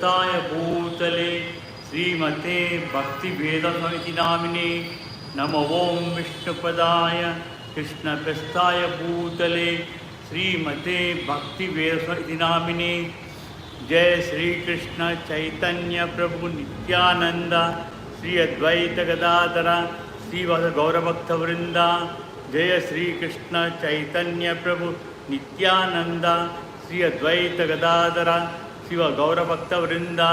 ताय भूतले श्रीमते भक्तिवेदांति नामिने नमो ओं विष्णुपदाय कृष्णप्रस्थाय भूतले श्रीमते भक्तिवेदांति नामिने। जय श्री कृष्ण चैतन्य प्रभु नित्यानंद श्री अद्वैत गदाधर श्रीवास गौरभक्तवृंद। जय श्री कृष्ण चैतन्य प्रभु Nityanand Shri Advaita Gadadhar Shiva Gaura Bhakta Vrinda.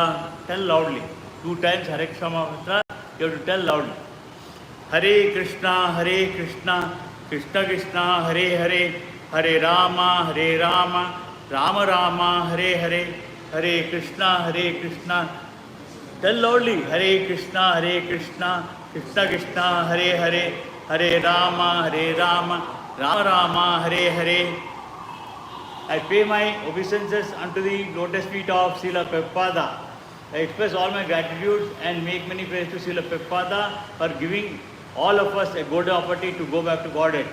Tell loudly. 2 times Hare Krishna Mantra. You have to tell loudly. Hare Krishna, Krishna Krishna, Hare Hare, Hare Rama, Rama Rama, Hare Hare, Hare Krishna, Krishna. Tell loudly. Hare Krishna, Krishna Krishna, Hare Hare, Hare Rama, Rama Rama, Hare Hare. I pay my obeisances unto the lotus feet of Srila Prabhupada. I express all my gratitude and make many prayers to Srila Prabhupada for giving all of us a good opportunity to go back to Godhead.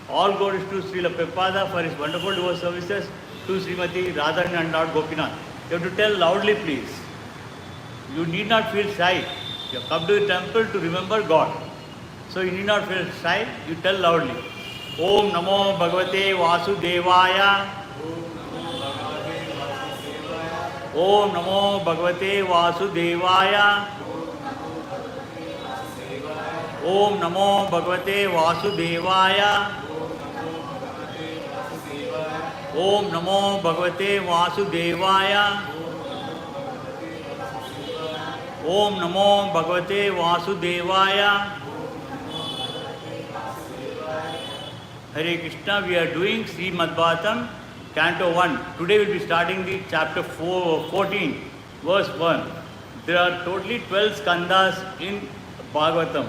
All glories to Srila Prabhupada for his wonderful devotional services to Srimati Radharani and Lord Gopinath. You have to tell loudly, please. You need not feel shy. You have come to the temple to remember God. So you need not feel shy. You tell loudly. Om Namo Bhagavate Vasudevaya. Om Namo Bhagavate Vasudevaya. Om Namo Bhagavate Vasudevaya. Om Namo Bhagavate Vasudevaya. Om Namo Bhagavate Vasudevaya. Hare Krishna, we are doing Srimad Bhagavatam, Canto 1. Today we will be starting the chapter 14, verse 1. There are totally 12 skandhas in Bhagavatam.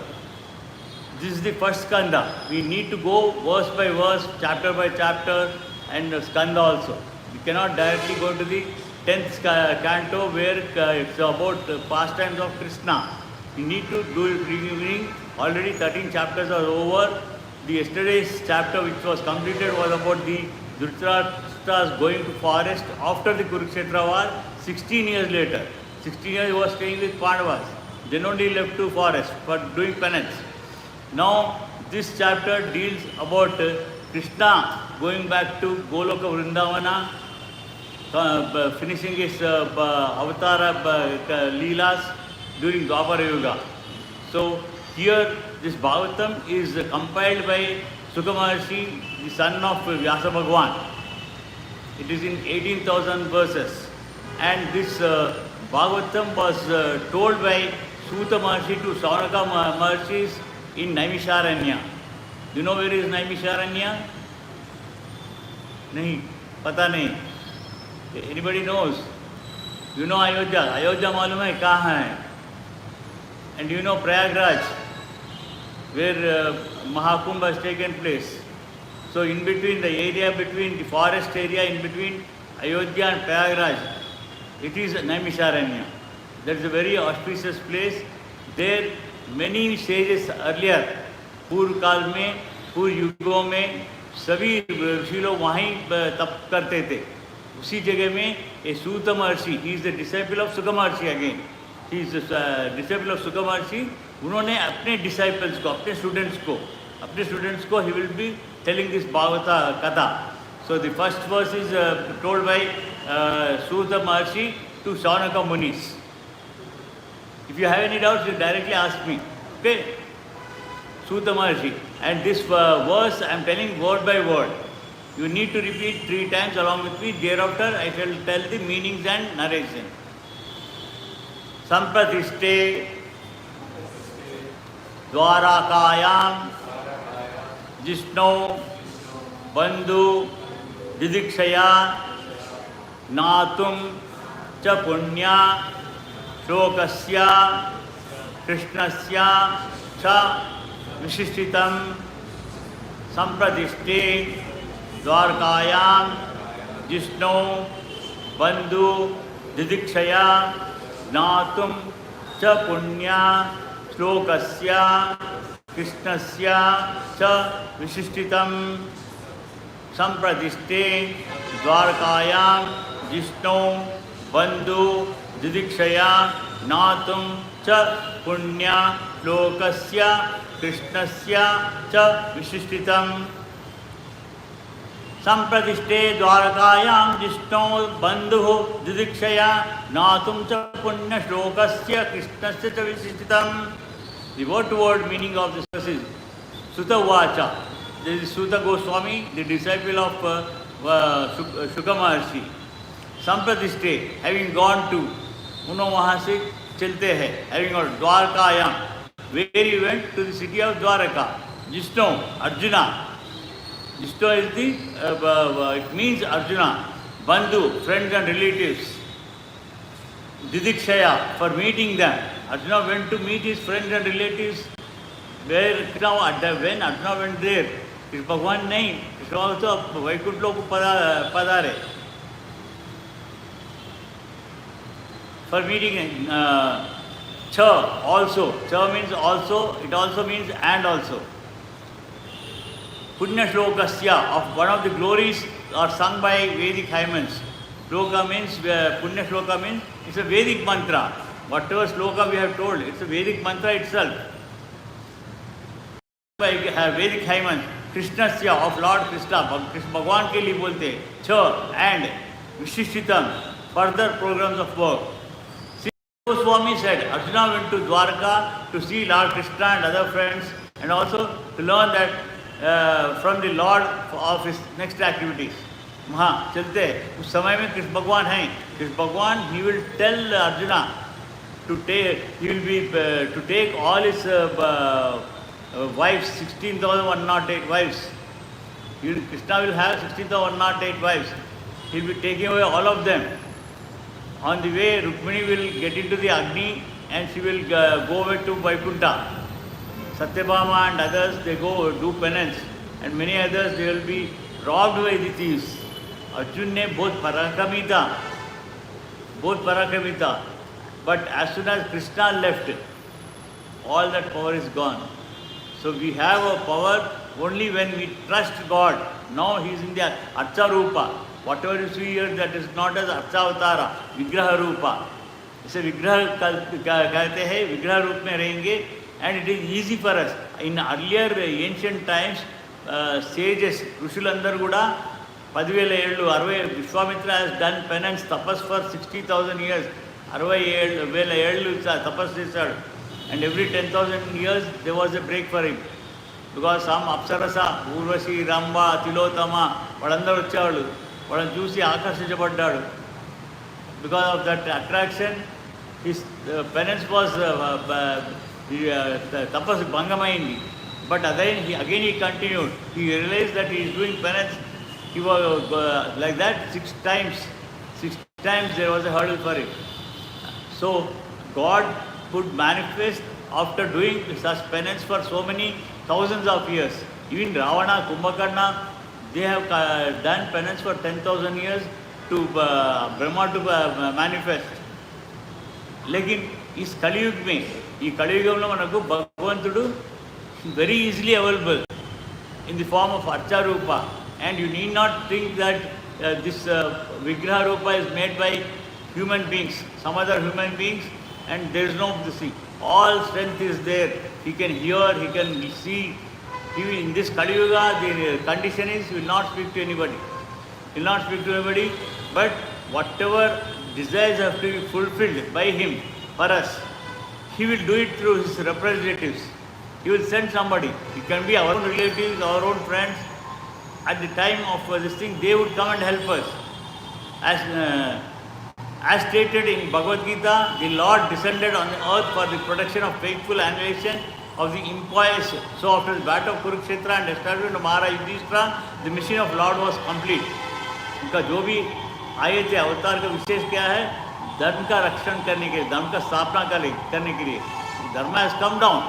This is the first skandha. We need to go verse by verse, chapter by chapter, and skandha also. We cannot directly go to the 10th canto where it's about pastimes of Krishna. We need to do it reviewing. Already 13 chapters are over. The yesterday's chapter which was completed was about the Dhritarashtra's going to forest after the Kurukshetra war 16 years later. 16 years he was staying with Pandavas. Then only left to forest for doing penance. Now this chapter deals about Krishna going back to Goloka Vrindavana, finishing his avatara leelas during Dwapara Yuga. So here this Bhagavatam is compiled by Sukha Maharshi, the son of Vyasa Bhagwan. It is in 18,000 verses. And this Bhagavatam was told by Suta Maharshi to Saunaka Maharshis in Naimisharanya. Do you know where is Naimisharanya? Nahi, pata nahi. Anybody knows? You know Ayodhya. Ayodhya malum hai kahan hai? And you know Prayagraj, where Mahakumbh has taken place. So in between the area, between the forest area, in between Ayodhya and Prayagraj, it is Naimisharanya. That is a very auspicious place. There many sages earlier, पूर्व काल में, पूर्व युगों में सभी ऋषि लोग वहीं तप करते थे. उसी जगह में a Suta Maharshi, he is the disciple of Sukha Maharshi again. He is the disciple of Sukha Maharshi. उन्होंने अपने disciples को, अपने students को he will be telling this Bhagavath Katha. So the first verse is told by Suta Maharshi to Saunaka Munis. If you have any doubts, you directly ask me. Okay? Suta Maharshi. And this verse I am telling word by word. You need to repeat 3 times along with me. Thereafter I shall tell the meanings and narration. Sampratishte Dwarakayam Jishno Bandhu Didikshaya Natum Cha Punya Shokasya Krishnasya Cha Vishishtitam Sampradishte Dwarkayam Jishno Bandhu Didikshaya Natum Cha Punya Shlokasya Krishnasya Cha Vishishtitam Sampradishte Dwarkayam Jishno Bandhu didikshaya natum cha punya lokasya krishnasya cha vishishtitam. Sampradishte dwarakayam jishno bandhu didikshaya natum cha punya shlokasya krishnasya cha vishishtitam. The word-to-word meaning of this verse is Sutta Vacha. This is Sutta Goswami, the disciple of Shuka Maharshi. Sampradishte, having gone to Uno Mahasik Chalte hai, having gone to Dwarakayam, where he went to the city of Dwaraka. Jishno, Arjuna. Jishno is the, it means Arjuna, Bandhu, friends and relatives. Didikshaya, for meeting them. Arjuna went to meet his friends and relatives. Where when Arjuna went there, Krishna Bhagwan nahi, Krishna also Vaikuntha Loka padare. For meeting Cha also. Cha means also, it also means and also. Punya Shlokasya, of one of the glories are sung by Vedic hymns. Shloka means, Punya Shloka means, it's a Vedic mantra. Whatever Shloka we have told, it's a Vedic mantra itself. By Vedic hymns, Krishnasya, of Lord Krishna, Krishna Bhagwan ke liye bolte, Cha and Vishishtitam, further programs of work. Sri Goswami said, Arjuna went to Dwarka to see Lord Krishna and other friends and also to learn that from the Lord of his next activities. वहाँ चलते हैं उस समय में कृष्ण भगवान हैं. कृष्ण भगवान he will tell Arjuna to take, he will be to take all his wives, 16,108 wives. Krishna will have 16,108 wives. He will be taking away all of them. On the way, Rukmini will get into the Agni and she will go away to Vaikuntha. Satyabhama and others, they go do penance, and many others, they will be robbed by the thieves. Arjuna ne both parakrami tha. But as soon as Krishna left, all that power is gone. So we have a power only when we trust God. Now he is in the Archa Rupa. Whatever you see here, that is not as Archa Avatara, Vigraha Rupa. इसे विग्रह कहते हैं, विग्रह रूप में रहेंगे, and it is easy for us. In earlier ancient times, sages, ఋషులందరూ కూడా 10,000 ఏళ్ళు 60 Vishwamitra has done penance, tapas for 60,000 years. 60,000 ఏళ్ళు తపస్సు చేశాడు. And every 10,000 years there was a break for him. Because some Apsarasa, Urvashi, Ramba, Tilotama, వాళ్ళందరూ వచ్చేవాళ్ళు. వాళ్ళని చూసి ఆకర్షించబడ్డాడు. Because of that attraction, his penance was tapas bhangamayindi. But again he continued. He realized that he is doing penance. He was like that 6 times. 6 times there was a hurdle for him. So God could manifest after doing such penance for so many thousands of years. Even Ravana, Kumbhakarna, they have done penance for 10,000 years to Brahma to manifest. लेकिन इस कलियुग में ये कलियुगंలో మనకు భగవంతుడు very easily available in the form of Archa Rupa, and you need not think that this Vigraha Rupa is made by human beings, some other human beings, and there is no see. All strength is there. He can hear, he can see. In this Kali Yuga, the condition is he will not speak to anybody. He will not speak to anybody, but whatever desires have to be fulfilled by him for us, he will do it through his representatives. He will send somebody. It can be our own relatives, our own friends. At the time of this thing, they would come and help us. As stated in Bhagavath Katha, the Lord descended on the earth for the protection of faithful annihilation of the impious. So after the battle of Kurukshetra and establishment of Maharaj Yudhishthira, the mission of Lord was complete. उनका जो भी आए थे अवतार का विशेष क्या है? धर्म का रक्षण करने के लिए, धर्म का स्थापना करने के लिए. Dharma has come down.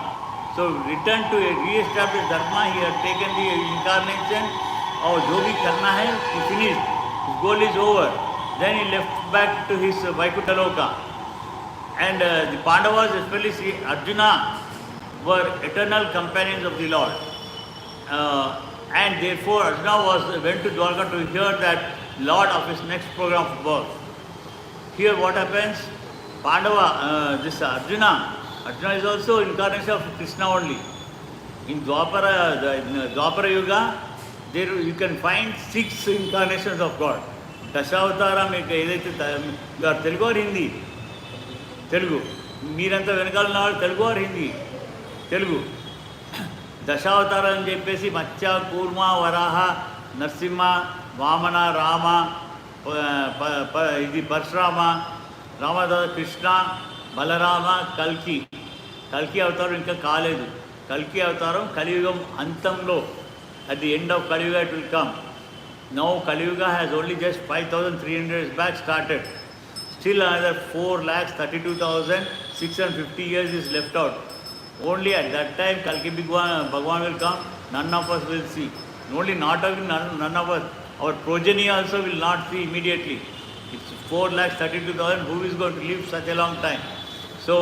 So return to a re-established dharma. He had taken the incarnation. और जो भी करना है, he finished. His goal is over. Then he left back to his Vaikuntha Loka. And the Pandavas, especially Sri Arjuna, were eternal companions of the Lord. And therefore Arjuna went to Dwarka to hear that Lord of his next program of birth. Here what happens? Pandava, this Arjuna is also incarnation of Krishna only. In Dwapara Yuga, there you can find 6 incarnations of God. Dashavatara make you are Telugu or Hindi? Telugu. Meeranta venakala unnaru Telugu or Hindi? Telugu. Dashavatara అని చెప్పేసి మత్స్య కూర్మ వరాహ నరసింహ వామన రామ ఇది పరశురామ రామదాస కృష్ణ బలరామ కల్కి అవతారం ఇంకా కాలేదు. కల్కి అవతారం కలియుగం అంతంలో, at the end of Kali Yuga it will come. Now Kali Yuga has only just 5,300 years back started. Still another 4,32,650 years is left out. Only at that time Kalki Bhagwan will come, none of us will see. Only not even none of us, our progeny also will not see immediately. It's 4,32,000, who is going to live such a long time? So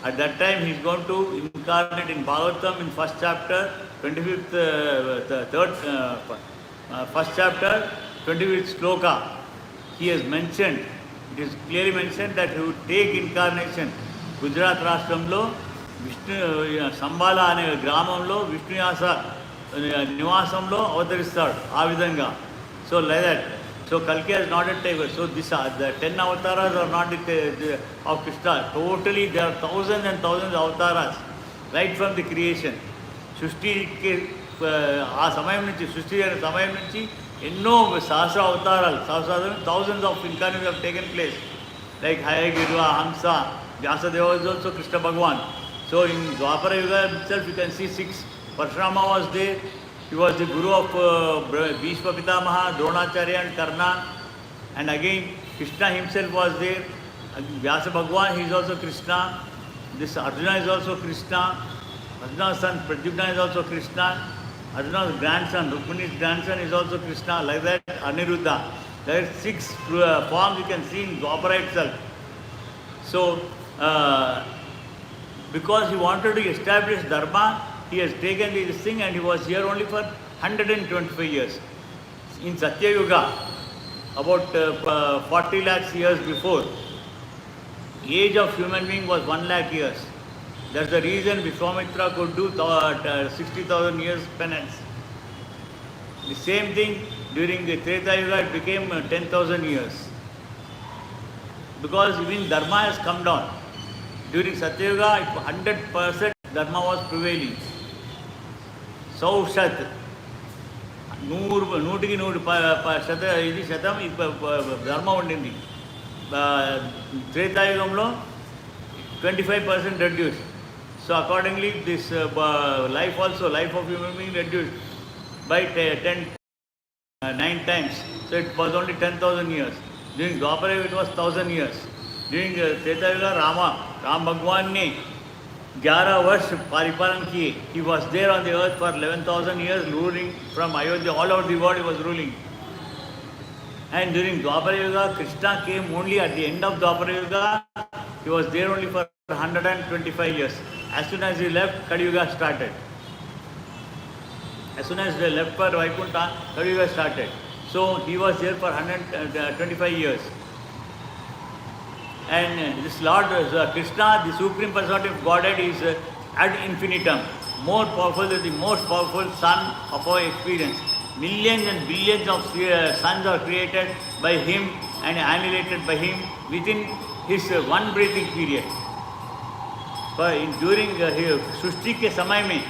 at that time he is going to incarnate in Bhagavatam in first chapter, 25th, first chapter, 25th sloka. He has mentioned, it is clearly mentioned that he would take incarnation. Gujarat Rashtamlo, Vishnu Sambala అనే గ్రామంలో విష్ణుయాస నివాసంలో అవతరిస్తాడు ఆ విధంగా. So like that. So Kalki has not yet taken. So the 10 avatars are not of Krishna. Totally there are thousands and thousands of avatars right from the creation. సృష్టికి ఆ సమయం నుంచి, సృష్టి అయిన సమయం నుంచి ఎన్నో సహస్ర అవతారాలు, thousands of incarnations have taken place. Like Hayagirva, Hamsa, Vyasadeva is also Krishna Bhagwan. So in Dwapara Yuga itself you can see 6. Parshurama was there. He was the guru of Bhishma Pitamaha, Dronacharya and Karna. And again Krishna himself was there. Vyasa Bhagwan, he is also Krishna. This Arjuna is also Krishna. Arjuna's son Pradyumna is also Krishna. Arjuna's grandson, Rukmini's grandson is also Krishna. Like that Aniruddha. There are 6 forms you can see in Dwapara itself. So because he wanted to establish Dharma, he has taken this thing and he was here only for 125 years. In Satya Yuga, about 40 lakhs years before, age of human being was 1 lakh years. That's the reason Vishwamitra could do 60,000 years penance. The same thing during the Treta Yuga, it became 10,000 years. Because even Dharma has come down. During Satya Yuga, 100% Dharma was prevailing. Saushat, నూటికి 100 శాతం ధర్మ ఉండింది. త్రేతాయుగంలో 25% reduced. So accordingly this life of human being reduced by 9 times. So it was only 10,000 years. During Dwapara it was 1,000 years. During Treta Yuga, Ram Bhagwan ne 11 वर्ष परिपालन किए. He was there on the earth for 11,000 years, ruling from Ayodhya. All over the world he was ruling. And during Dwapara Yuga, Krishna came only at the end of Dwapara Yuga. He was there only for 125 years. As soon as he left, Kali Yuga started. As soon as they left for Vaikuntha, Kali Yuga started. So he was there for 125 years. And this Lord Krishna, the Supreme Personality of Godhead, is ad infinitum, more powerful than the most powerful sun of our experience. Millions and billions of suns are created by him and annihilated by him within his one breathing period. But during Srishti ke samay mein,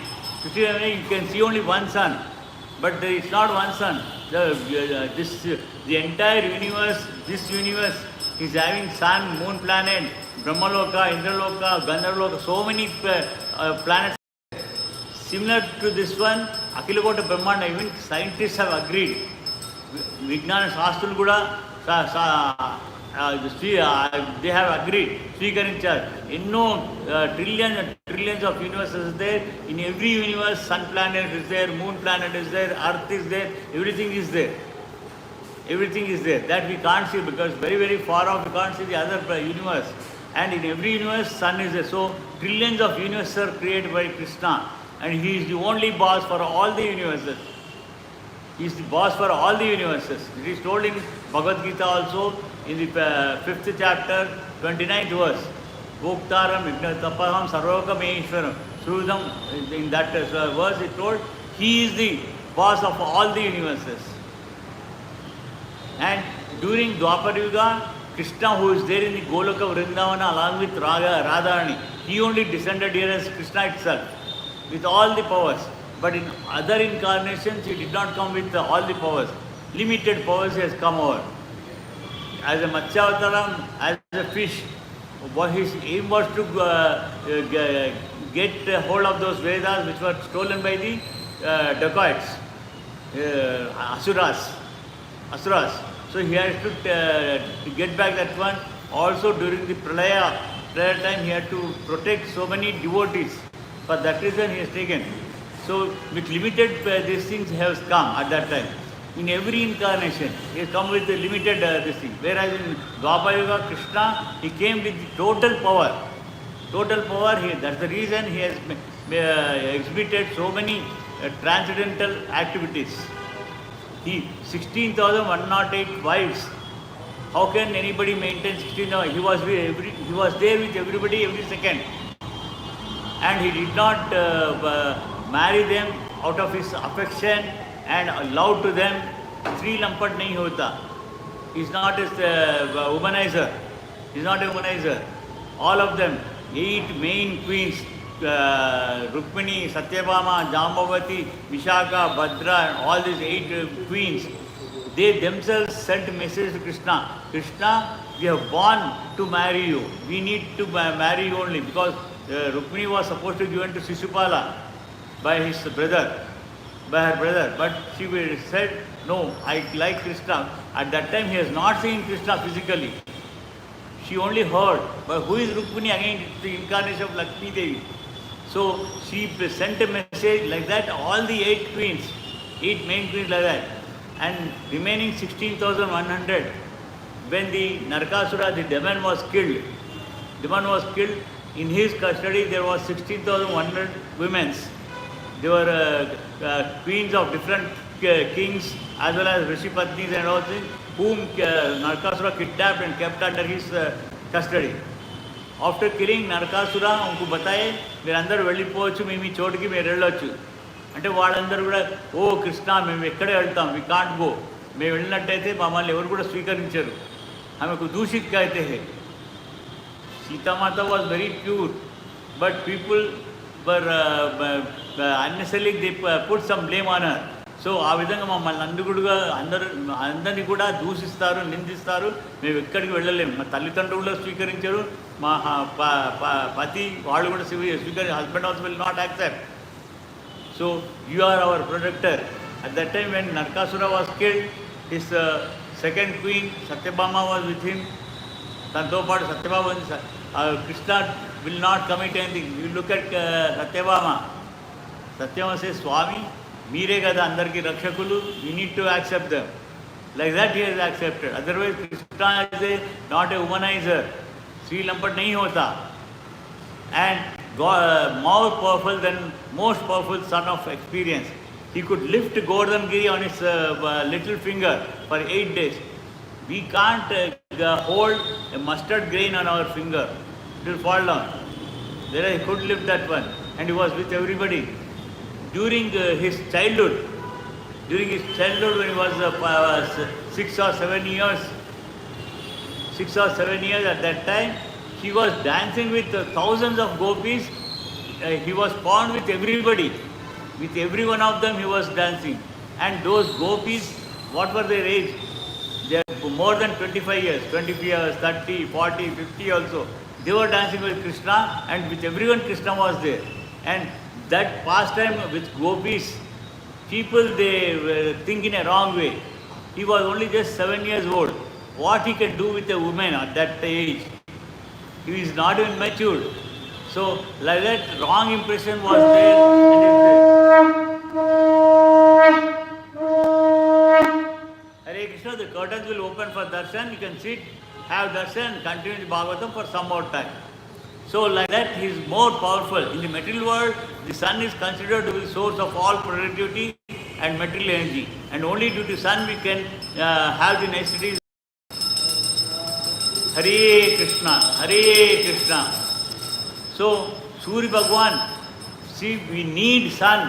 you can see only one sun, but there is not one sun. The entire universe, this universe is having sun, moon, planet, Brahmaloka, Indraloka, Gandharvaloka, so many planets. Similar to this one, Akhilakota Brahmanda, even scientists have agreed. Vijnana Shastrulu kuda they have agreed. Swikarincharu. Enno trillions and trillions of universes is there. In every universe, sun planet is there, moon planet is there, earth is there, everything is there. Everything is there. That we can't see because very, very far off we can't see the other universe. And in every universe, sun is there. So trillions of universes are created by Krishna. And he is the only boss for all the universes. He is the boss for all the universes. It is told in Bhagavad Katha also in the 5th chapter, 29th verse. Bhoktaram Tapaham Sarvokameshwaram. Sudam, in that verse it told, he is the boss of all the universes. And during Dwapar Yuga, Krishna, who is there in the Goloka Vrindavana along with Radharani, he only descended here as Krishna itself, with all the powers. But in other incarnations, he did not come with all the powers. Limited powers he has come over. As a Matsyavataram, as a fish, what his aim was to get hold of those Vedas which were stolen by the dacoits, Asuras. So he has to get back that one. Also during the prayer time, he had to protect so many devotees. For that reason he has taken. So with limited these things have come at that time. In every incarnation, he has come with a limited this thing. Whereas in Dwapar Yuga, Krishna, he came with the total power. Total power, that's the reason he has exhibited so many transcendental activities. He 16,108 wives. How can anybody maintain 16,000? He was there with everybody every second. And he did not marry them out of his affection and love to them. Three lampat nahi hota. He's not a womanizer. He's not a womanizer. All of them, 8 main queens, Rukmini, Satyabhama, Jambavati, Vishaka, Bhadra, and all these 8 queens, they themselves sent a message to Krishna. Krishna, we have born to marry you. We need to marry you only, because Rukmini was supposed to be given to Sisupala by her brother. But she said, no, I like Krishna. At that time, he has not seen Krishna physically. She only heard. But who is Rukmini? Again, it's the incarnation of Lakshmi Devi. So she sent a message like that, all the 8 queens, 8 main queens like that. And remaining 16,100, when the Narakasura, the demon was killed, in his custody there was 16,100 women. They were queens of different kings as well as Rishipatnis and all things, whom Narakasura kidnapped and kept under his custody. After killing Narakasura, unku bataye, meerandaru vellipochu, meme ee chotiki meer vellochu. Ante vaallandaru kuda, oh Krishna, meme ekkade veltam, we can't go. మేము వెళ్ళినట్టయితే మమ్మల్ని ఎవరు కూడా స్వీకరించరు. ఆమెకు దూషిత్ అయితే హే. సీతామాత was very pure, but people were unnecessarily they put some blame on her. So ఆ విధంగా మమ్మల్ని అందరినీ కూడా దూషిస్తారు, నిందిస్తారు. మేము ఎక్కడికి వెళ్ళలేము. మా తల్లిదండ్రులు కూడా స్వీకరించరు, మా పతి వాళ్ళు కూడా స్వీకరి, husband also will not accept. So you are our protector. At that time when Narakasura was killed, his second queen Satyabhama was with him. Tanto part Satyabhama, Krishna will not commit anything. You look at Satyabhama. Satyabhama says, Swami, meere kada andarki rakshakulu, you need to accept them. Like that he has accepted. Otherwise Krishna is not a womanizer. Sri Lampat nahi hota. And God, more powerful than most powerful son of experience. He could lift Govardhan-giri on his little finger for 8 days. We can't hold a mustard grain on our finger. It will fall down. There he could lift that one. And he was with everybody. During his childhood when he was 6 or 7 years, at that time, he was dancing with thousands of gopis. He was fond with everybody. With every one of them he was dancing. And those gopis, what were their age? They are more than 25 years, 25 years, 30, 40, 50 also. They were dancing with Krishna, and with everyone Krishna was there. And that pastime with gopis, people they think in a wrong way. He was only just 7 years old. What he can do with a woman at that age? He is not even matured. So like that wrong impression was there. Hare Krishna, the curtains will open for darshan. You can sit, have darshan and continue the Bhagavatam for some more time. So like that he is more powerful. In the material world, the sun is considered to be the source of all productivity and material energy. And only due to sun we can have the necessities. Hare Krishna, Hare Krishna. So, Surya Bhagwan, see, we need sun.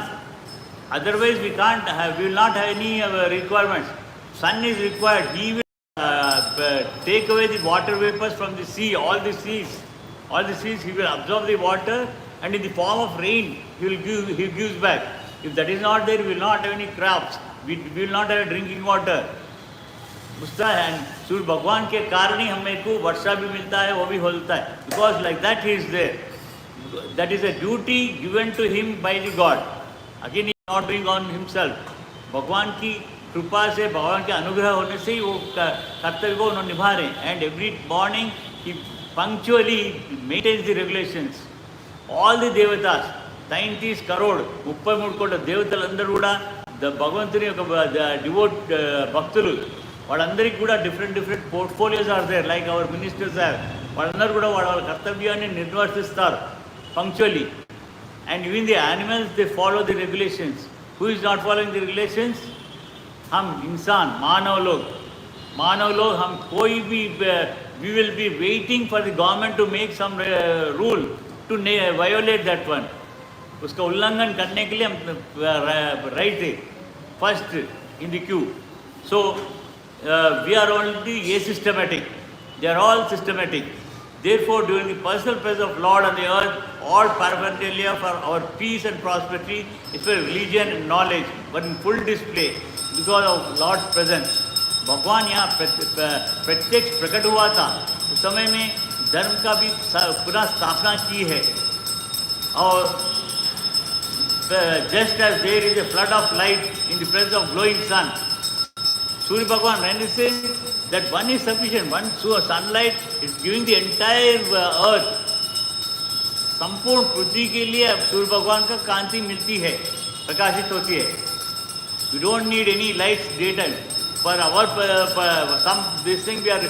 Otherwise, we can't have, we will not have any requirements. Sun is required. He will take away the water vapors from the sea, all the seas, he will absorb the water, and in the form of rain, he gives back. If that is not there, we will not have any crops, we will not have drinking water. उसका and सूर्य भगवान के कारण ही हमें को वर्षा भी मिलता है, वो भी होता है. Because like that he is there. That is a duty given to him by the God. Again, he is not doing on himself. भगवान की कृपा से, भगवान के अनुग्रह होने से ही वो कर्तव्य को उन्होंने निभा रहे हैं. And every morning he punctually maintains the regulations. All the devatas, 90 crore, 33 కోట్ల దేవతలందరూ కూడా భగవంతుని యొక్క డివోట్ భక్తులు, వాళ్ళందరికీ కూడా different portfolios are there, like our ministers have. వాళ్ళందరూ కూడా వాళ్ళ కర్తవ్యాన్ని నిర్వర్తిస్తారు punctually. And even the animals they follow the regulations. Who is not following the regulations? हम इंसान, मानव लोग हम कोई भी we will be waiting for the government to make some rule to violate that one. उसका उल्लंघन करने के लिए हम right थे first in the queue. So we are only asystematic. They are all systematic. Therefore, during the personal presence of Lord on the earth, all paraphernalia for our peace and prosperity is for religion and knowledge, but in full display because of Lord's presence. भगवान यहाँ प्रत्यक्ष प्रकट हुआ था. उस समय में धर्म का भी पुनः स्थापना की है. और just as there is a flood of light in the presence of glowing sun, Surya Bhagwan, when he says that one is sufficient, one sunlight is giving the entire earth. संपूर्ण पृथ्वी के लिए सूर्य भगवान का कांति मिलती है, प्रकाशित होती है. We don't need any lights daytime. For our this thing we are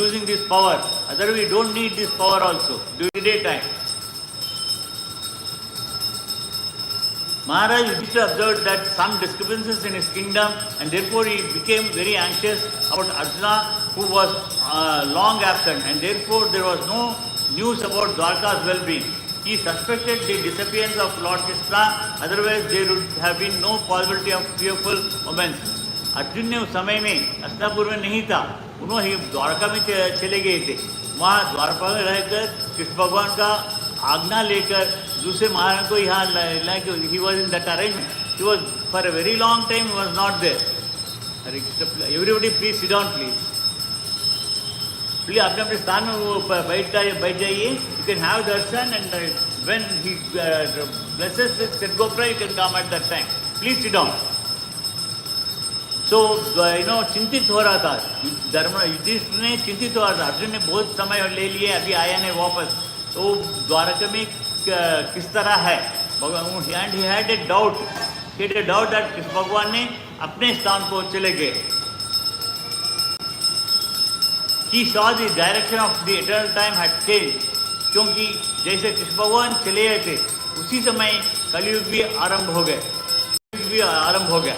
using this power. Otherwise we don't need this power also during the daytime. Maharaj Yudhishthira observed that some disturbances in his kingdom, and therefore he became very anxious about Arjuna, who was long absent, and therefore there was no news about Dwarka's well-being. He suspected the disappearance of Lord Krishna, otherwise there would have been no possibility of fearful moments. Arjun ने उस समय में हस्तिनापुर में नहीं था, उन्होंने द्वारका में चले गए थे. वहाँ द्वारका में रहकर कृष्ण भगवान का आज्ञा लेकर दूसरे महाराज को यहाँ like he was in that arrangement. He was for a very long time was not there. Hare Krishna. Everybody please sit down please. Please अपने अपने स्थान में वो बैठ जाइए. You can have darshan and when he blesses this सद्गोप्रा you can come at that time. Please sit down. So चिंतित हो रहा था युधिष्ठिर ने, चिंतित हो रहा था. अर्जुन ने बहुत समय ले लिए, अभी आया नहीं वापस. तो द्वारका में किस तरह है भगवान. And he had a doubt that Krishna भगवान ने अपने स्थान को चले गए. He saw the direction of the eternal time had changed. क्योंकि जैसे कृष्ण भगवान चले गए थे उसी समय कलयुग भी आरंभ हो गया.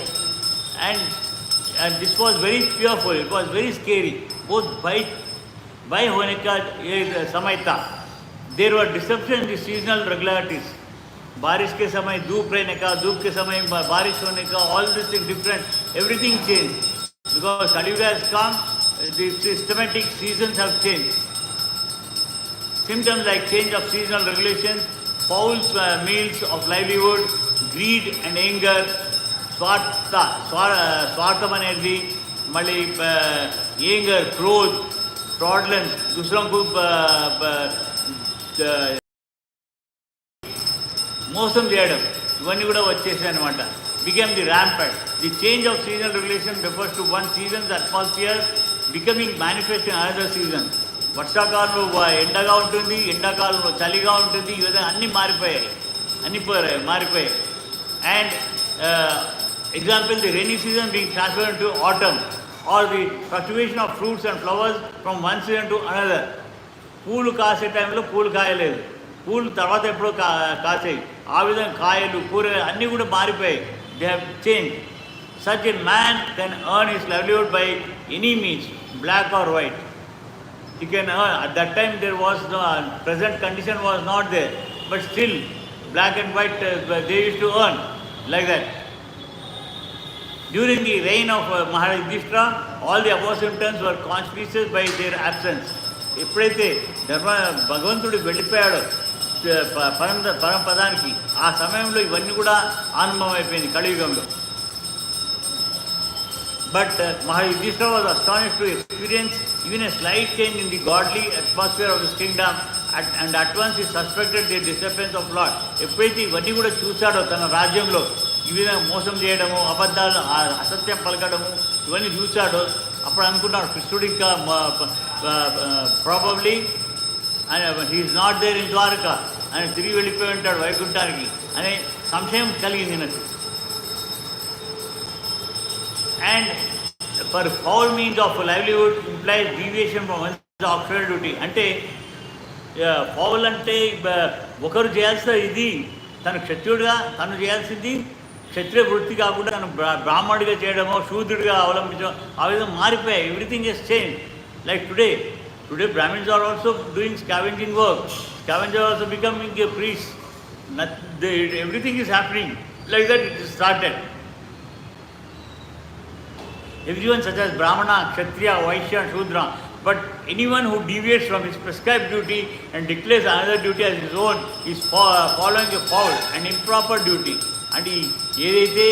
And this was very fearful. It was very scary. बहुत भय होने का ये समय था. There were disruptions in the seasonal regularities. बारिश के समय धूप रहने का, धूप के समय बारिश होने का, all this thing different. Everything changed because Kaliyuga has come. The systematic seasons have changed. Symptoms like change of seasonal regulations, foul meals of livelihood, greed and anger, स्वार्थम అనేది, మళ్ళీ anger, क्रोध, fraudulence, दूसरों को మోసం చేయడం, ఇవన్నీ కూడా వచ్చేసాయి అన్నమాట. became the rampant. The change of seasonal regulation refers to one season's atmosphere becoming manifest in another season. వర్షాకాలంలో ఎండగా ఉంటుంది, ఎండాకాలంలో చలిగా ఉంటుంది. ఈ విధంగా అన్నీ మారిపోయాయి. And example, the rainy season being transferred into autumn, or the fluctuation of fruits and flowers from one season to another. పూలు కాసే టైంలో పూలు కాయలేదు, పూలు తర్వాత ఎప్పుడో కాసాయి. ఆ విధంగా కాయలు, కూరగాయలు అన్నీ కూడా మారిపోయాయి. They have change. Such a man can earn his livelihood by any means, black or white. he can earn. At that time there was no, present condition was not there, but still black and white they used to earn like that. During the reign of Maharaj Yudhishthira, all the above symptoms were conspicuous by their absence. ఎప్పుడైతే భగవంతుడు వెళ్ళిపోయాడో పరమపదానికి, ఆ సమయంలో ఇవన్నీ కూడా ఆరంభం అయిపోయింది కలియుగంలో. But Maharaj Yudhishthira was astonished to experience even a slight change in the godly atmosphere of his kingdom, and at once he suspected the disappearance of Lord. ఎప్పుడైతే ఇవన్నీ కూడా చూశాడో తన రాజ్యంలో ఈ విధంగా మోసం చేయడము, అబద్ధాలు, అసత్యం పలకడము, ఇవన్నీ చూశాడో అప్పుడు అనుకున్నాడు కృష్ణుడు ఇంకా probably he is not there in Dwarka, ఆయన తిరిగి వెళ్ళిపోయి ఉంటాడు వైకుంఠానికి అనే సంశయం కలిగింది నాకు. And for foul means of livelihood implies deviation from one's optional duty. అంటే ఫౌల్ అంటే ఒకరు చేయాల్సిన ఇది తను క్షత్రియుడిగా తను చేయాల్సింది క్షత్రియ వృత్తి కాకుండా తను బ్రాహ్మణుడిగా చేయడమో శూద్రుడిగా అవలంబించడం, ఆ విధంగా మారిపోయాయి. Everything is change. Like today Brahmins are also doing scavenging work. Scavengers are also becoming a priest. Everything is happening like that. It is started. Everyone such as Brahmana, Kshatriya, Vaishya, Shudra, but anyone who deviates from his prescribed duty and declares another duty as his own is following a foul and improper duty. And ఏదైతే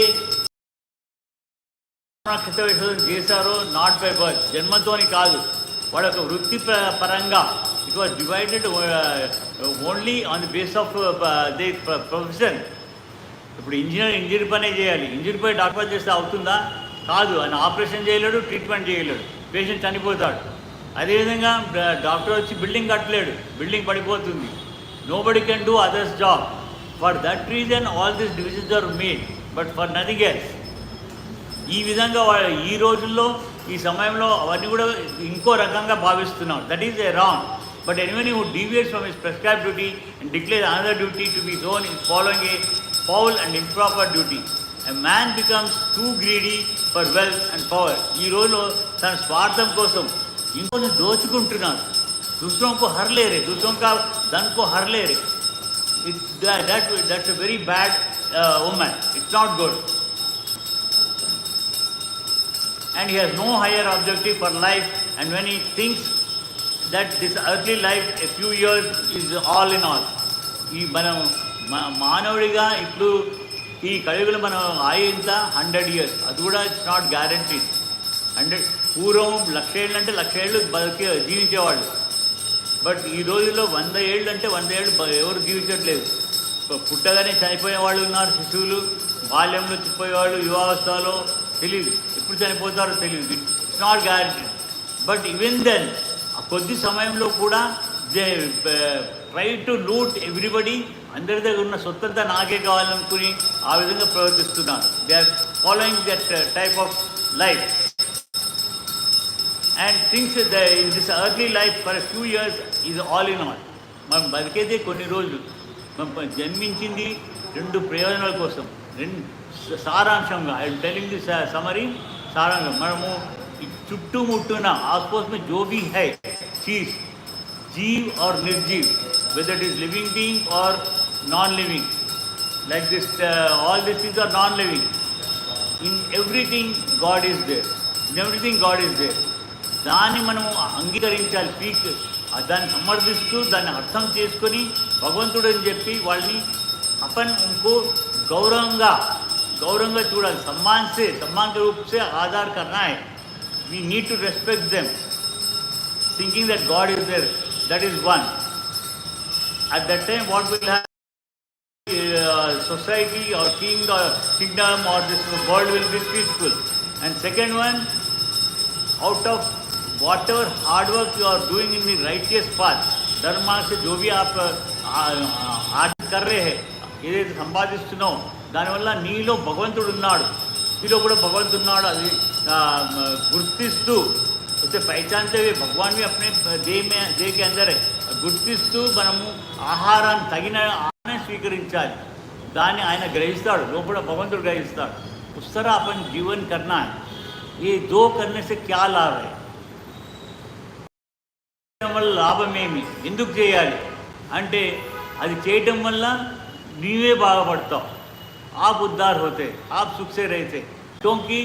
క్షత్రవేషం చేశారో not by birth, జన్మతోని కాదు, వాడు ఒక వృత్తి పరంగా it was divided only on the base of the profession. ఇప్పుడు engineer పనే చేయాలి, ఇంజనీర్ పై డాక్టర్ చేస్తే అవుతుందా? కాదు. ఆయన ఆపరేషన్ చేయలేడు, ట్రీట్మెంట్ చేయలేడు, పేషెంట్ చనిపోతాడు. అదేవిధంగా డాక్టర్ వచ్చి బిల్డింగ్ కట్టలేడు, బిల్డింగ్ పడిపోతుంది. Nobody can do others job. For that reason all these divisions are made, but for nothing else. ఈ విధంగా ఈ రోజుల్లో ఈ సమయంలో అవన్నీ కూడా ఇంకో రకంగా భావిస్తున్నాం. That is a wrong. But anyone who deviates from his prescribed duty and declare another duty to be own is following A foul and improper duty. A man becomes too greedy for wealth and power. ఈ రోజులో తన స్వార్థం కోసం ఇంకొన్ని దోచుకుంటున్నారు. दूसरों को हर ले रहे, दूसरों का धन को हर ले रहे. That's a very bad woman. It's not good. And he has no higher objective for life, and when he thinks that this earthly life, a few years, is all in all. ఈ మనం మానవుడిగా ఇప్పుడు ఈ కలియుగంలో మనం ఇంత 100 years, అది కూడా ఇట్స్ నాట్ గ్యారంటీడ్. 100 పూర్వం 1,00,000 ఏళ్ళు అంటే 1,00,000 ఏళ్ళు జీవించేవాళ్ళు. బట్ ఈ రోజుల్లో 100 ఏళ్ళు అంటే 100 ఏళ్ళు ఎవరు జీవించట్లేదు. పుట్టగానే చనిపోయే వాళ్ళు ఉన్నారు, శిశువులు బాల్యంలో చనిపోయేవాళ్ళు, యువావస్థలో తెలియదు, ఎప్పుడు చనిపోతారో తెలియదు. It's not guaranteed. But even then ఆ కొద్ది సమయంలో కూడా they try to loot everybody. అందరి దగ్గర ఉన్న సొత్తంతా నాకే కావాలనుకుని ఆ విధంగా ప్రవర్తిస్తున్నారు. They are following that type of life and things in this early life for few years is all in all. మనం బతికేదే కొన్ని రోజులు. మనం జన్మించింది 2 ప్రయోజనాల కోసం. సారాంశంగా ఐ టెలింగ్ ది సమరీ సారాంశం. మనము చుట్టుముట్టున ఆస్పోస్ మే జో భీ హై చీజ్, జీవ్ और निर्जीव, whether it is living being or non-living, like this all these things are non-living. In everything God is there. In everything God is there. దాన్ని మనము అంగీకరించాలి. దాన్ని సమర్థిస్తూ దాన్ని అర్థం చేసుకొని భగవంతుడు అని చెప్పి వాళ్ళని अपन उनको गौरवंगा చూడాలి. सम्मान के रूप से आदर करना है. We need to respect them, thinking that God is there. That is one. At that time what will happen, society or kingdom or this world will be peaceful. And second one, out of whatever hard work you are doing in the righteous path, धर्म से जो भी आप आर्जन कर रहे हैं, ఏదైతే సంపాదిస్తున్నావు దానివల్ల నీలో భగవంతుడు ఉన్నాడు, నీలో కూడా భగవంతుడు ఉన్నాడు. అది గుర్తిస్తూ उसे पहचानते हुए भगवान भी अपने देह के अंदर है. గుర్తిస్తూ మనము ఆహారాన్ని తగిన ఆహారాన్ని స్వీకరించాలి. దాన్ని ఆయన గ్రహిస్తాడు, లోపల భగవంతుడు గ్రహిస్తాడు. उस तरह अपन जीवन करना है. ये 2 करने से क्या लाभ है? వల్ల లాభమేమి, ఎందుకు చేయాలి అంటే అది చేయటం వల్ల నీవే బాగుపడతావు. आप उद्धार होते, आप सुख से रहते, क्योंकि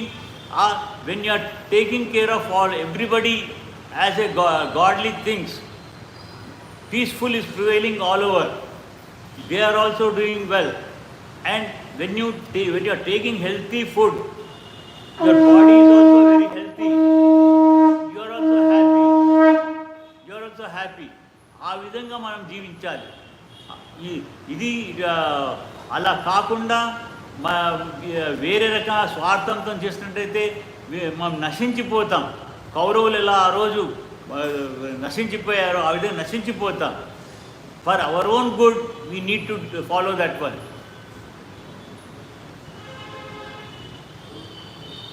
when you are taking care of all everybody as a godly things, peaceful is prevailing all over, they are also doing well. And when you are taking healthy food, your body is also very healthy, you are also happy. ఆ విధంగా మనం జీవించాలి. ఇది అలా కాకుండా వేరే రకాల స్వార్థంతో చేసినట్టయితే మనం నశించిపోతాం. కౌరవులు ఎలా ఆ రోజు నశించిపోయారో ఆ విధంగా నశించిపోతాం. For our own good we need to follow that one.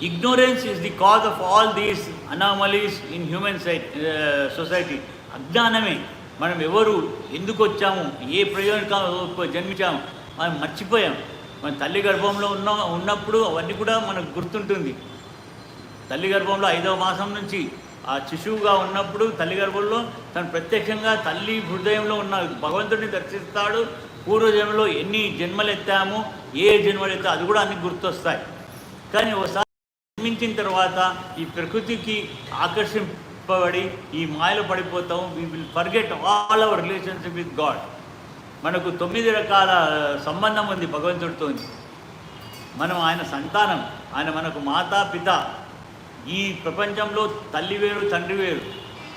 Ignorance is the cause of all these anomalies in human society. అజ్ఞానమే. మనం ఎవరు, ఎందుకు వచ్చాము, ఏ ప్రయోజనం జన్మించాము మనం మర్చిపోయాం. మన తల్లి గర్భంలో ఉన్నప్పుడు అవన్నీ కూడా మనకు గుర్తుంటుంది. తల్లి గర్భంలో 5వ మాసం నుంచి ఆ శిశువుగా ఉన్నప్పుడు తల్లి గర్భంలో తను ప్రత్యక్షంగా తల్లి హృదయంలో ఉన్న భగవంతుడిని దర్శిస్తాడు. పూర్వజన్మలో ఎన్ని జన్మలు ఎత్తామో, ఏ జన్మలు ఎత్తా అది కూడా అన్ని గుర్తొస్తాయి. కానీ ఒకసారి జన్మించిన తర్వాత ఈ ప్రకృతికి ఆకర్షింపబడి ఈ మాయలో పడిపోతాం. We will forget all our relationship with God. మనకు 9 రకాల సంబంధం ఉంది భగవంతుడితో. మనం ఆయన సంతానం, ఆయన మనకు మాతా పిత. ఈ ప్రపంచంలో తల్లి వేరు తండ్రి వేరు,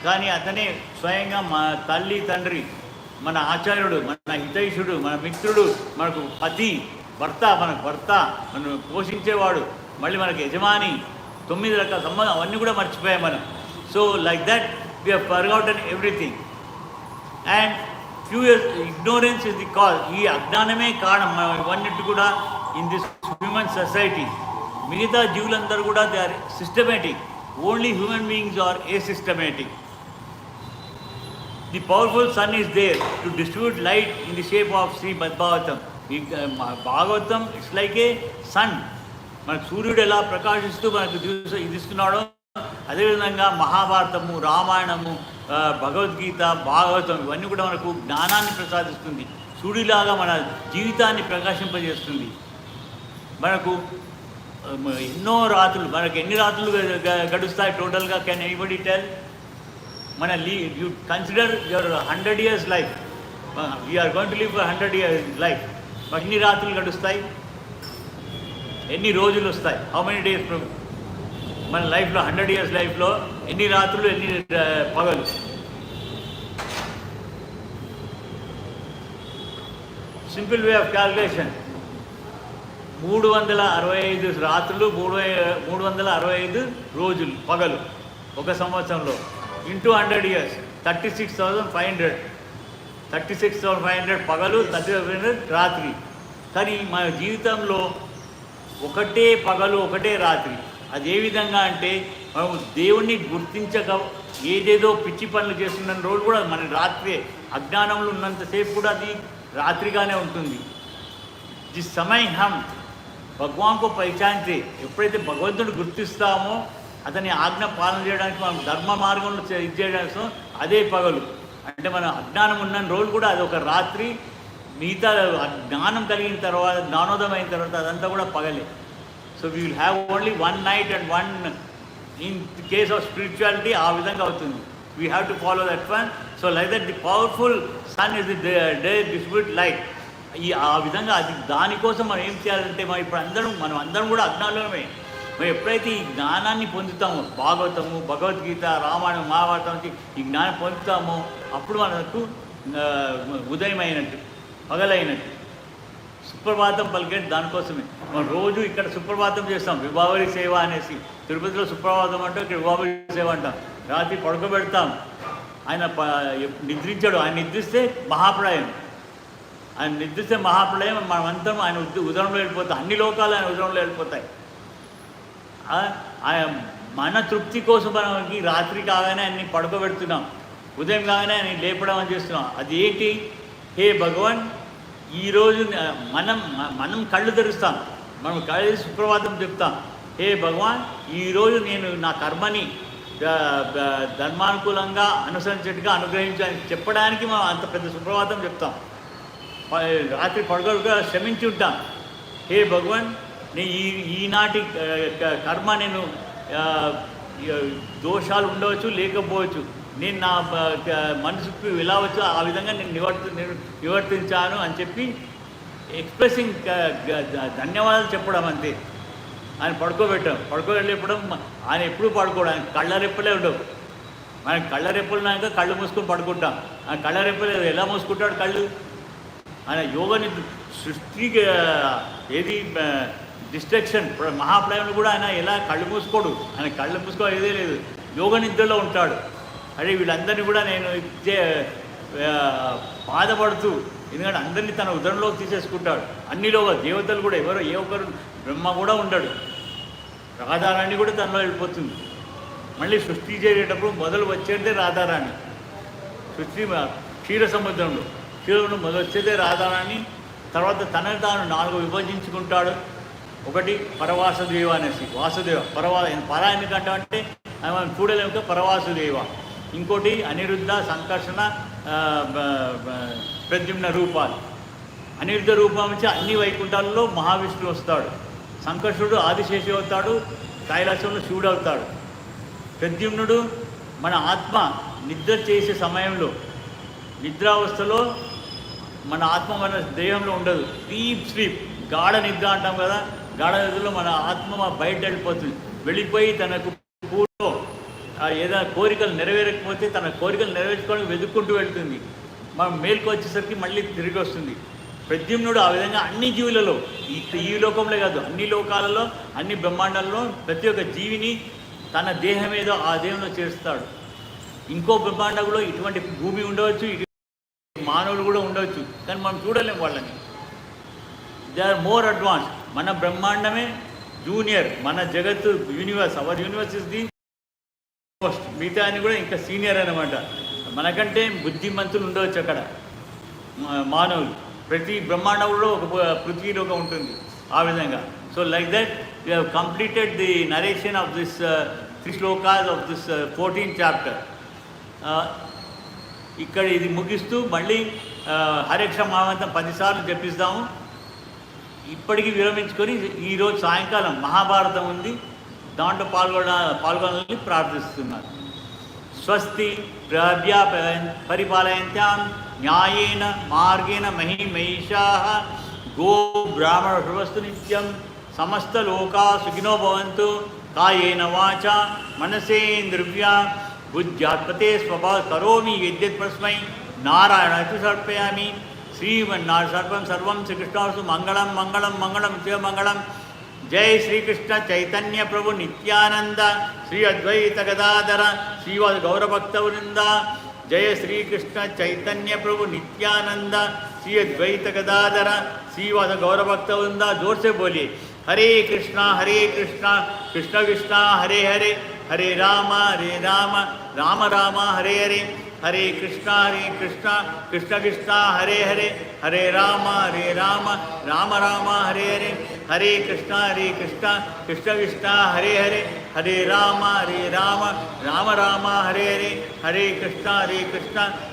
కానీ అతనే స్వయంగా మా తల్లి తండ్రి, మన ఆచార్యుడు, మన హితైషుడు, మన మిత్రుడు, మనకు పతి, భర్త, మనకు భర్త, మనం పోషించేవాడు, మళ్ళీ మనకు యజమాని. 9 రకాల సంబంధం అవన్నీ కూడా మర్చిపోయాం మనం. So like that we have forgotten everything. And ignorance is the cause. ఈ అజ్ఞానమే కారణం మనం ఇవన్నిటి కూడా ఇన్ దిస్ హ్యూమన్ సొసైటీ. మిగతా జీవులందరూ కూడా they are systematic. Only human beings are asystematic. The powerful sun is there to distribute light in the shape of Shri Bhagavatam. Bhagavatam it's like a sun. మనకు సూర్యుడు ఎలా ప్రకాశిస్తూ మనకు ఇదిస్తున్నాడో అదేవిధంగా మహాభారతము, రామాయణము, భగవద్గీత, భాగవతం ఇవన్నీ కూడా మనకు జ్ఞానాన్ని ప్రసాదిస్తుంది. సూర్యులాగా మన జీవితాన్ని ప్రకాశింపజేస్తుంది. మనకు ఎన్నో రాత్రులు, మనకు ఎన్ని రాత్రులు గడుస్తాయి టోటల్గా? Can anybody tell? మన you consider your 100 years life. We are going to live for 100 years life. మాకు ఎన్ని రాత్రులు గడుస్తాయి? ఎన్ని రోజులు వస్తాయి? How many days? మన లైఫ్లో 100 years లైఫ్లో ఎన్ని రాత్రులు, ఎన్ని పగలు? Simple way of calculation. 365 రాత్రులు, 365 రోజులు పగలు ఒక సంవత్సరంలో. Into 100 years 36,500. 36,500 పగలు, 3500 రాత్రి. కానీ మన జీవితంలో ఒకటే పగలు, ఒకటే రాత్రి. అది ఏ విధంగా అంటే మనం దేవుణ్ణి గుర్తించక ఏదేదో పిచ్చి పనులు చేస్తున్న రోజు కూడా మన రాత్రే. అజ్ఞానంలో ఉన్నంతసేపు కూడా అది రాత్రిగానే ఉంటుంది. జిస్ సమయ హం భగవాన్కు పైచాంతే, ఎప్పుడైతే భగవంతుడు గుర్తిస్తామో అతని ఆజ్ఞ పాలన చేయడానికి మనం ధర్మ మార్గంలో ఇది చేయడానికి అదే పగలు. అంటే మన అజ్ఞానం ఉన్న రోజు కూడా అది ఒక రాత్రి. మిగతా జ్ఞానం కలిగిన తర్వాత, జ్ఞానోదయం అయిన తర్వాత అదంతా కూడా పగలే. So we will have only 1 night and 1 in case of spirituality ఆ విధంగా అవుతుంది. We have to follow that one. So like that the powerful sun is the day distribute light. ఆ విధంగా అది దానికోసం మనం ఏం చేయాలంటే మనం అందరం కూడా అజ్ఞానంలోనే. మనం ఎప్పుడైతే ఈ జ్ఞానాన్ని పొందుతామో, భాగవతము, భగవద్గీత, రామాయణం, మహాభారతం ఈ జ్ఞానం పొందుతామో అప్పుడు మనకు ఉదయం అయినట్టు, పగలైనట్టు. సుప్రభాతం పలికేది దానికోసమే. మనం రోజు ఇక్కడ సుప్రభాతం చేస్తాం, విభావరి సేవ అనేసి. తిరుపతిలో సుప్రభాతం అంటే ఇక్కడ విభావరి సేవ అంటాం. రాత్రి పడుకోబెడతాం. ఆయన నిద్రించాడు, ఆయన నిద్రిస్తే మహాప్రళయం. ఆయన నిద్రిస్తే మహాప్రళయం. మనమంతా ఆయన ఉదరంలో వెళ్ళిపోతాం. అన్ని లోకాలు ఆయన ఉదరంలో వెళ్ళిపోతాయి. మన తృప్తి కోసం మనకి రాత్రి కాగానే అన్ని పడుకోబెడుతున్నాం, ఉదయం కాగానే ఆయన లేపడం అని చేస్తున్నాం. అది ఏంటి? హే భగవాన్, ఈరోజు మనం కళ్ళు తెరుస్తాం, మనం కళ్ళు సుప్రభాతం చెప్తాం. హే భగవాన్, ఈరోజు నేను నా కర్మని ధర్మానుకూలంగా అనుసరించేట్టుగా అనుగ్రహించని చెప్పడానికి మనం అంత పెద్ద సుప్రభాతం చెప్తాం. రాత్రి పడుకోగా శ్రమించి ఉంటాం. హే భగవాన్, నీ ఈనాటి కర్మ నేను దోషాలు ఉండవచ్చు లేకపోవచ్చు, నేను నా మనసుకు ఎలా వచ్చో ఆ విధంగా నేను నివర్తించాను అని చెప్పి ఎక్స్ప్రెసింగ్ ధన్యవాదాలు చెప్పడం అంతే. ఆయన పడుకోబెట్టడం ఆయన ఎప్పుడు పడుకోవడం, ఆయన కళ్ళ రెప్పలే ఉండవు. మనం కళ్ళ రెప్పలున్నాక కళ్ళు మూసుకొని పడుకుంటాం. ఆయన కళ్ళ రెప్పలు ఎలా మూసుకుంటాడు కళ్ళు? ఆయన యోగని సృష్టికి ఏది డిస్ట్రాక్షన్ మహాప్రయాణంలో కూడా ఆయన ఎలా కళ్ళు మూసుకోడు, ఆయన కళ్ళు మూసుకోవడం ఏదే లేదు, యోగ నిద్రలో ఉంటాడు. అదే వీళ్ళందరినీ కూడా నేను బాధపడుతూ, ఎందుకంటే అందరినీ తన ఉదరంలోకి తీసేసుకుంటాడు. అన్నిలో దేవతలు కూడా ఎవరో ఏ ఒక్కరు, బ్రహ్మ కూడా ఉండడు, రాధారాణి కూడా తనలో వెళ్ళిపోతుంది. మళ్ళీ సృష్టి చేసేటప్పుడు మొదలు వచ్చేదే రాధారాణి. సృష్టి క్షీర సముద్రంలో మొదలు వచ్చేదే రాధారాణి. తర్వాత తనని తాను 4 విభజించుకుంటాడు. ఒకటి పరవాసుదేవ అనేసి, వాసుదేవ పర ఎందుకంటే మనం చూడలేక పరవాసుదేవ. ఇంకోటి అనిరుద్ధ, సంకర్షణ, ప్రద్యుమ్న రూపాలు. అనిరుద్ధ రూపం నుంచి అన్ని వైకుంఠాలలో మహావిష్ణువు వస్తాడు. సంకర్షుడు ఆదిశేషి అవుతాడు, కైలాసంలో శివుడు అవుతాడు. ప్రద్యుమ్నుడు మన ఆత్మ నిద్ర చేసే సమయంలో, నిద్రావస్థలో మన ఆత్మ మన దేహంలో ఉండదు, డీప్ స్లీప్, గాఢ నిద్ర అంటాం కదా. గాఢ నిద్రలో మన ఆత్మ బయట వెళ్ళిపోతుంది, వెళ్ళిపోయి తనకు పూర్లో ఏదైనా కోరికలు నెరవేరకపోతే తన కోరికలు నెరవేర్చుకోవడానికి వెతుక్కుంటూ వెళ్తుంది. మనం మేలుకు వచ్చేసరికి మళ్ళీ తిరిగి వస్తుంది. ప్రద్యుమ్నుడు ఆ విధంగా అన్ని జీవులలో, ఈ లోకంలో కాదు అన్ని లోకాలలో, అన్ని బ్రహ్మాండాల్లో ప్రతి ఒక్క జీవిని తన దేహం ఏదో ఆ దేహంలో చేస్తాడు. ఇంకో బ్రహ్మాండంలో ఇటువంటి భూమి ఉండవచ్చు, మానవులు కూడా ఉండవచ్చు, కానీ మనం చూడలేం వాళ్ళని. They are more advance. మన బ్రహ్మాండమే జూనియర్, మన జగత్తు universe, our universe is the most. మిగతా అని కూడా ఇంకా సీనియర్ అనమాట. మనకంటే బుద్ధిమంతులు ఉండవచ్చు అక్కడ మానవులు. ప్రతి బ్రహ్మాండంలో ఒక పృథ్వీలోకం ఉంటుంది ఆ విధంగా. So like that we have completed the narration of this 3 shlokas of this 14th chapter. ఇక్కడ ఇది ముగిస్తూ మళ్ళీ హరే కృష్ణ మహామంత్రం 10 సార్లు జపిస్తాము. ఇప్పటికీ విరమించుకొని ఈరోజు సాయంకాలం మహాభారతం ఉంది, దాంట్లో పాల్గొనాలని ప్రార్థిస్తున్నారు. స్వస్తి ప్రవ్యా పరిపాలయంత్యాం న్యాయేన మార్గేణ మహిమైషాః గో బ్రాహ్మణ శుభస్తు నిత్యం సమస్త లోకా సుఖినో భవంతు కాయేన వాచా మనసేంద్రివ్యా బుద్ధ్యాత్మతే స్వభావ కరోమి యద్యత్ పరస్మై నారాయణాయ సమర్పయామి. శ్రీమన్నారాయణ సర్వం శ్రీకృష్ణాస్తు. మంగళం మంగళం మంగళం శివమంగళం. జై శ్రీకృష్ణ చైతన్య ప్రభు నిత్యానంద శ్రీ అద్వైత గదాధర శ్రీవాద గౌరభక్త వృంద. జయ శ్రీకృష్ణ చైతన్య ప్రభు నిత్యానంద శ్రీ అద్వైత గదాధర శ్రీవాద గౌరభక్త వృంద. जोर से बोलिए हरे कृष्णा कृष्ण कृष्णा हरे हरे, हरे राम राम राम हरे हरे, हरे कृष्णा कृष्ण कृष्णा हरे हरे, हरे राम राम राम हरे हरे, हरे कृष्णा कृष्ण कृष्णा हरे हरे, हरे राम राम राम हरे हरे, हरे कृष्णा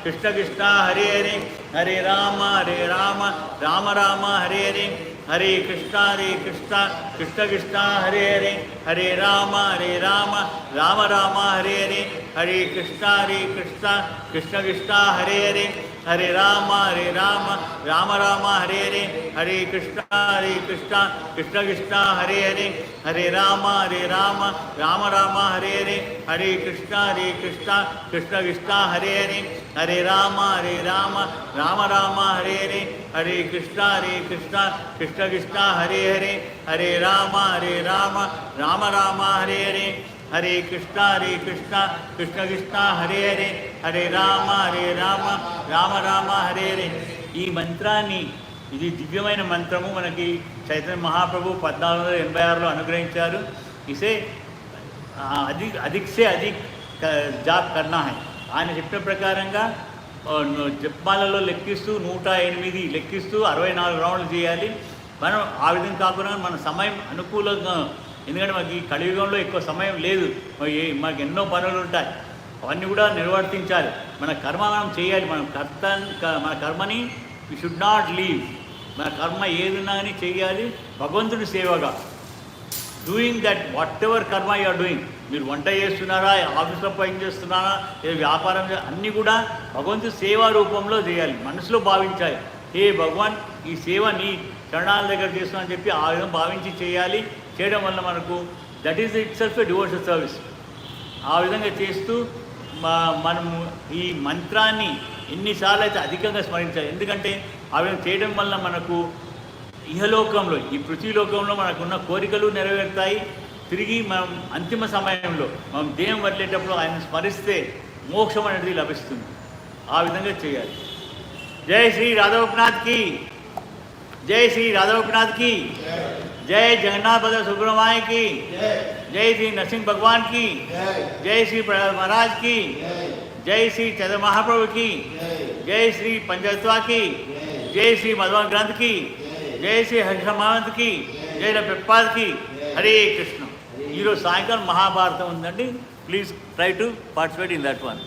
कृष्ण कृष्णा हरे हरे, हरे राम राम राम हरे हरे, हरे कृष्णा कृष्ण कृष्णा हरे हरे, हरे राम राम राम हरे हरे, हरे कृष्णा कृष्ण कृष्णा हरे हरे, हरे राम राम राम हरे हरे, हरे कृष्णा कृष्ण कृष्णा हरे हरे, हरे राम राम राम हरे हरे, हरे कृष्णा कृष्ण कृष्णा हरे हरे, हरे राम राम राम हरे हरे, हरे कृष्णा कृष्ण कृष्णा हरे हरे, हरे राम राम राम हरे हरे, हरे कृष्णा कृष्ण कृष्णा हरे हरे, हरे राम राम राम हरे हरे. ఈ మంత్రాన్ని, ఇది దివ్యమైన మంత్రము, మనకి చైతన్య మహాప్రభు 1486లో అనుగ్రహించారు. ఇసే అధిక్ సే అధిక్ జాప్ కర్నా హై. ఆయన చెప్పిన ప్రకారంగా జపాలలో లెక్కిస్తూ 108 లెక్కిస్తూ 64 రౌండ్లు చేయాలి. మనం ఆ విధంగా కాకుండా మన సమయం అనుకూలంగా ఎందుకంటే మాకు ఈ కలియుగంలో ఎక్కువ సమయం లేదు, మాకు ఎన్నో పనులు ఉంటాయి, అవన్నీ కూడా నిర్వర్తించాలి. మన కర్మ మనం చేయాలి. మన కర్మని వి షుడ్ నాట్ లీవ్. మన కర్మ ఏదున్నా కానీ చేయాలి భగవంతుడి సేవగా. డూయింగ్ దట్ వాట్ ఎవర్ కర్మ యు ఆర్ డూయింగ్. మీరు వంట చేస్తున్నారా, ఆఫీస్లో పని చేస్తున్నారా, లేదా వ్యాపారం అన్నీ కూడా భగవంతుడి సేవా రూపంలో చేయాలి, మనసులో భావించాలి. హే భగవాన్, ఈ సేవ నీ చరణాల దగ్గర చేస్తున్నా అని చెప్పి ఆ విధంగా భావించి చేయాలి. చేయడం వల్ల మనకు that is it self A devotional service. ఆ విధంగా చేస్తూ మనము ఈ మంత్రాన్ని ఎన్నిసార్లు అయితే అధికంగా స్మరించాలి. ఎందుకంటే ఆ విధంగా చేయడం వల్ల మనకు ఇహలోకంలో, ఈ పృథ్వీలోకంలో మనకున్న కోరికలు నెరవేరుతాయి. తిరిగి మనం అంతిమ సమయంలో మనం దేహం వదిలేటప్పుడు ఆయన స్మరిస్తే మోక్షం అనేది లభిస్తుంది. ఆ విధంగా చేయాలి. జై శ్రీ రాధవనాథ్ కి, జై శ్రీ రాధవనాథ్ కి, జై జగన్నాథ బలదేవ సుబ్రహ్మణ్య की, जय श्री नरसिंह भगवान की, जय श्री प्रहलाद महाराज की, जय श्री चैतन्य महाप्रभु की, जय श्री पंचतत्वा की, जय श्री मधुबन ग्रंथ की, जय श्री हरिशमानंद की, जय प्रभुपाद की. हरे कृष्ण. ఈరోజు సాయంకాలం మహాభారతం ఉందండి. Please try to participate in that one.